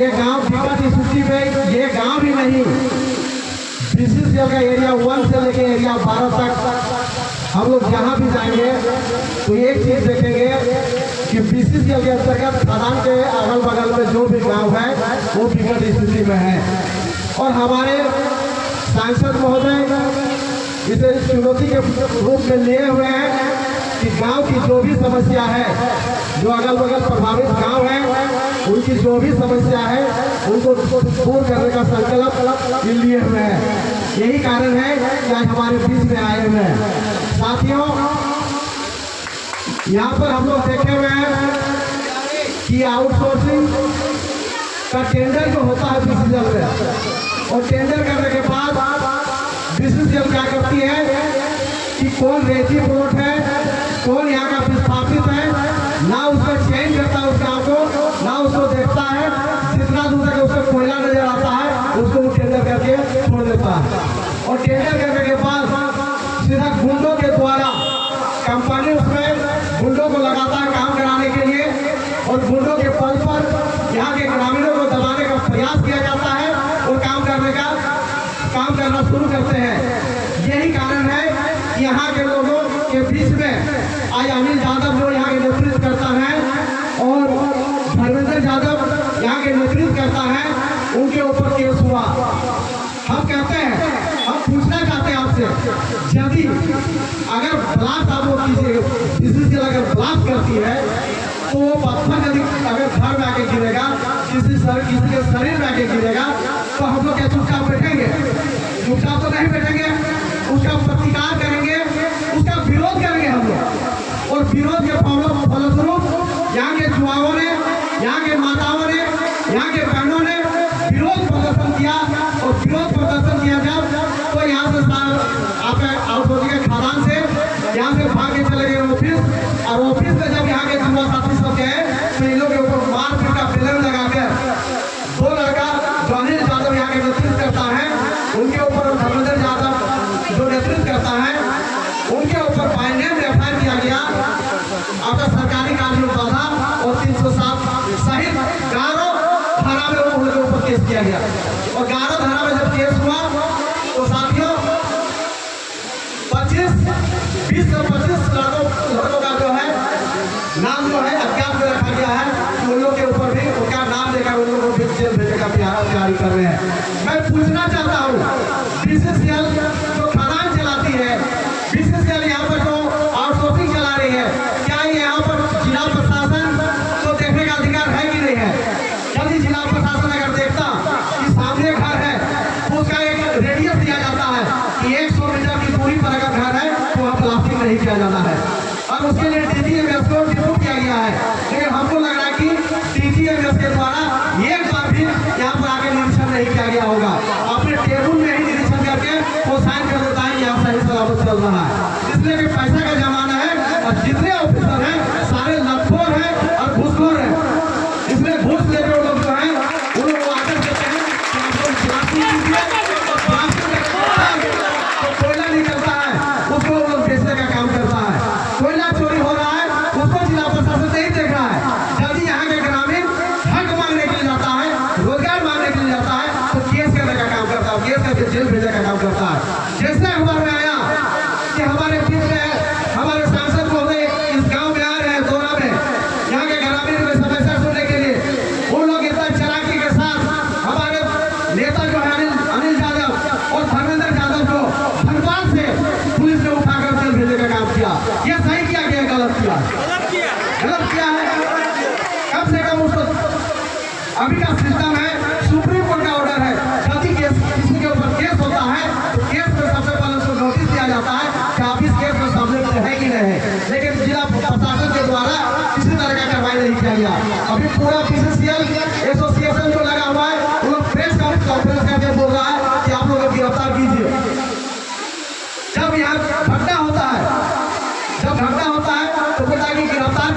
ये गांव विकट स्थिति में, ये गांव ही नहीं, बीसीसीएल का एरिया 1 से लेके एरिया 12 तक हम लोग जहाँ भी जाएंगे तो एक चीज देखेंगे कि बीसीसीएल के अंतर्गत खदान के अगल बगल में जो भी गांव है वो विकट स्थिति में है। और हमारे सांसद महोदय इसे चुनौती के रूप में लिए हुए हैं कि गांव की जो भी समस्या है, जो अगल बगल प्रभावित गांव है, उनकी जो भी समस्या है उनको दूर करने का संकल्प लिए हुए हैं। यही कारण है कि आज हमारे बीच में आए हुए हैं। साथियों, यहाँ पर हम लोग देखे हुए हैं कि आउटसोर्सिंग का टेंडर जो होता है बीसीसीएल में, और टेंडर करने के बाद बीसीसीएल क्या करती है कि कौन रेती प्लॉट है, कौन यहाँ का विस्थापित है, ना उसका चयन करता है उस गाँव को, ना उसको देखता है। जितना दूर तक उसका कोयला नजर आता है उसको वो टेंडर करके छोड़ देता है। और टेंडर करने के बाद सीधा गुंडों के द्वारा कंपनी उसमें गुंडों को लगाता है काम कराने के लिए, और गुंडों के बल पर यहाँ के ग्रामीणों को दबाने का प्रयास किया जाता है और काम करना शुरू करते हैं। यही कारण है कि यहाँ के लोगों के बीच में आज अनिल यादव जो यहाँ के नेतृत्व करता है और धर्मेंद्र यादव यहाँ के नेतृत्व करता है, उनके ऊपर केस हुआ। हम कहते हैं, हम पूछना चाहते हैं आपसे, यदि अगर ब्लास्ट आप लोग कीजिए, बीसीसीएल अगर ब्लास्ट करती है तो वो पत्थर यदि अगर घर में आके गिरेगा, किसी के शरीर में आके गिरेगा, तो हम लोग क्या चुपचाप बैठेंगे? चुपचाप तो नहीं बैठेंगे, उसका प्रतिकार करेंगे, उसका विरोध करेंगे हम लोग। और विरोध के फलस्वरूप यहाँ के युवाओं ने, यहाँ के माताओं ने, यहाँ के बहनों ने विरोध प्रदर्शन किया। और विरोध प्रदर्शन किया जब, तो यहाँ से आप आउटसोर्सिंग के खदान से यहाँ से भाग के चले गए ऑफिस, और ऑफिस में जब यहाँ के युवा साथी सब गए तो इन लोगों के ऊपर मारपीट का बेलन लगाकर दो लड़का जो अनिल यादव यहाँ के नेतृत्व करता है, उनके ऊपर धर्मेंद्र यादव जो नेतृत्व करता है, उनके ऊपर फाइनेंस एफआईआर किया गया। आपका सरकारी कानून बाधा और 307 सहित 11 धारा में उनके ऊपर केस किया गया। और 11 धारा में जब केस हुआ तो साथियों 20 से 25 लड़कों का जो है नाम जो है अज्ञात में रखा गया है, कि उन लोग के ऊपर भी उनका नाम लेकर उन लोगों को जेल भेजने का तैयारी कर रहे हैं। मैं पूछना चाहता हूँ, बीसीसीएल जो खदान चलाती है, बीसीसीएल यहाँ पर जो आउटसोर्सिंग चला रही है, क्या ये यहाँ पर जिला प्रशासन को देखने का अधिकार है कि नहीं है? यदि जिला प्रशासन अगर देखता कि सामने घर है तो उसका एक रेडियस दिया जाता है कि 100 मीटर की दूरी पर अगर घर है तो वहाँ प्लास्टिक नहीं किया जाता है, और उसके लिए डीजीएमएस को रिपोर्ट किया गया है। लेकिन हमको लग रहा है कि डीजीएमएस के द्वारा एक बार भी यहाँ पर आगे निरीक्षण नहीं किया गया होगा। अपने टेबल में ही निरीक्षण करके वो साइन कर देता है कि यहाँ सही सलामत चल रहा है। इसलिए कि पैसा का जमाना है और जितने ऑफिसर हैं सारे लखोर हैं और घूसखोर हैं। इसलिए घूस लेकर वो लोग जो है वो लोग आकर देते हैं तो कोयला निकलता है, उसको वो लोग बेचने का काम करता है। कोयला चोरी हो रहा है, उसको जिला प्रशासन नहीं देख रहा है। जल्दी यहाँ के ग्रामीण हक मांगने के लिए जाता है, रोजगार मांगने के लिए जाता है, तो केस करने का काम करता है, केस करके जेल भेजने का काम करता है। जैसे हमारे आया कि हमारे बीच में हमारे सांसद महोदय इस गांव में आ रहे हैं दौरा में, यहाँ के ग्रामीण में समस्या सुनने के लिए, उन लोग इतना चालाकी के साथ हमारे नेता जो है अनिल यादव और धर्मेंद्र यादव को धनबाद से पुलिस ने उठाकर जेल भेजने का काम किया। ये सही किया गया, गलत किया है। कम से कम उसको अभी का सिस्टम है, सुप्रीम कोर्ट का ऑर्डर है, यदि किसी के ऊपर केस होता है तो केस में सबसे पहले उसको नोटिस दिया जाता है कि आप इस केस में सम्मिलित है कि नहीं है। लेकिन जिला प्रशासन के द्वारा किसी तरह का कार्रवाई नहीं किया गया। अभी पूरा बीसीसीएल